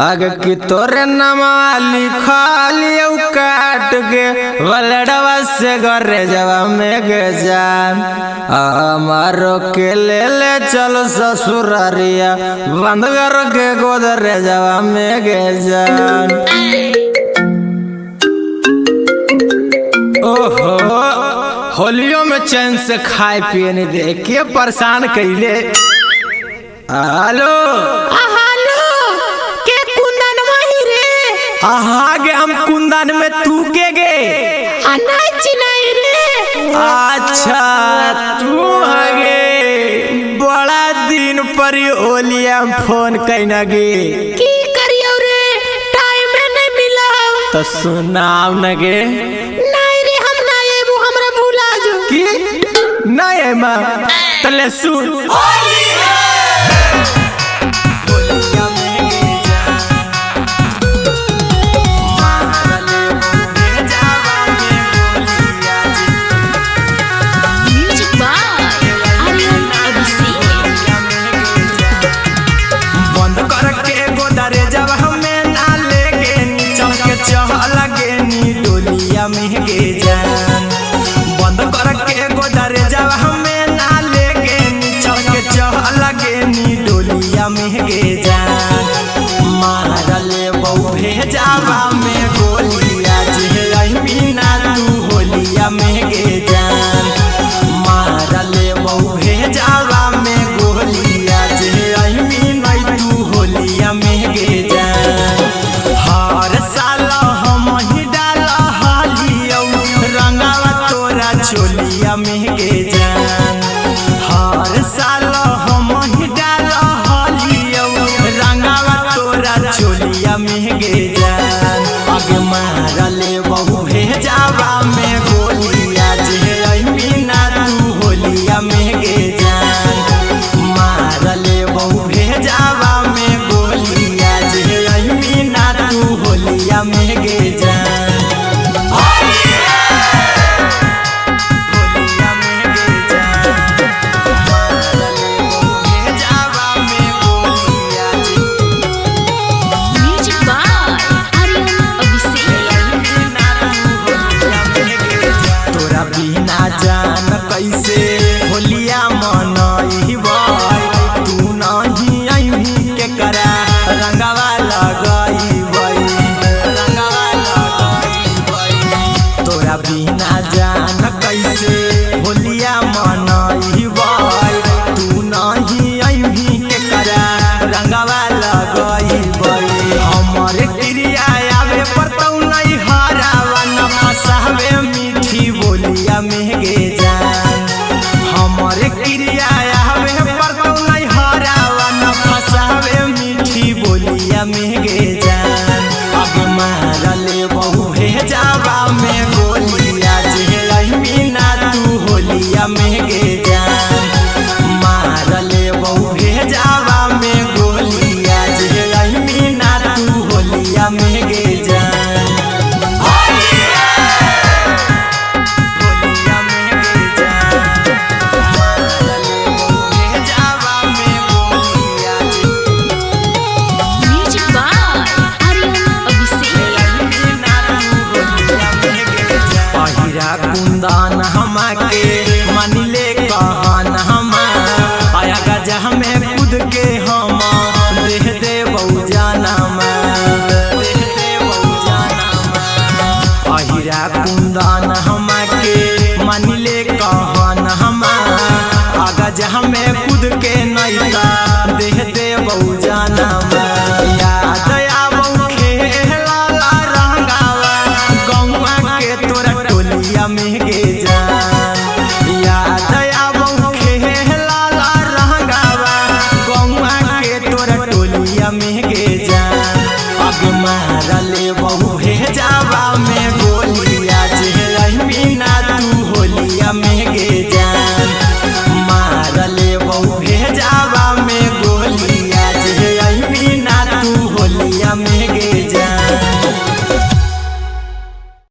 आगे की तोरे नामा लिखलियो काट के वलड़वा से घरे जवा में गे जान हमारो के ले चलो ससुरारिया बंद कर के गोदरे जवा में गे जान। ओहो होलियों में चैन से खाए पिए नहीं दे के परेशान कैले। हेलो गे हम कुंदन में तू के गे नहीं रे। अच्छा तू हगे बड़ा दिन पर ओलिया फोन कैना गे की करियो रे टाइम नहीं मिला तो सुनाव न गे। नहीं रे हम नहीं एबो हमरा भूला जो की नहीं है मां तले सुन बंद करके गोदरे जब हमें ना लेके चल के चलगे नी डोलिया में गे जान मारले बहु भेजावा में गोलिया जे मीना तू होलिया में गे जान मारले बहु भेजावा में गोलिया जे मीना तू होलिया में गे जान। हर साल हम ही डाला चोलिया में गे जान हर साल हम ही डाल हलियो रंगावा तोरा चोलिया में गे जान आगे मारले बहु भेजावा में गोलिया जे मीना तू होलिया में गे जान मारले बहु भेजावा में गोलिया जे मीना तू होलिया में गे जान। जान कैसे होलिया मनई तू नहीं अभी के करा रंगवा लगई तोरा बिना जान कैसे होलिया मनई तू नहीं अभी के करा रंगवा लगई हमरे क्रिया आवे पर तू नहीं हरावा न फसावे मीठी बोलिया में गे जान हमारे क्रिया आवे पर तू नहीं हरावा न फसावे मीठी बोलिया में गे जान अब मारले बहु भेजावा में गोलिया जे मीना तू होलिया में गे जान मारले बहु भेजावा में गोलिया जे मीना तू होलिया में गे जान। कुंदन हमाके मानिले कहन हम आया गजा हमें खुद के हम देह दे बहु जाना अहिरा कुंदन हमाके मानिले कहन हम आगा हमें खुद के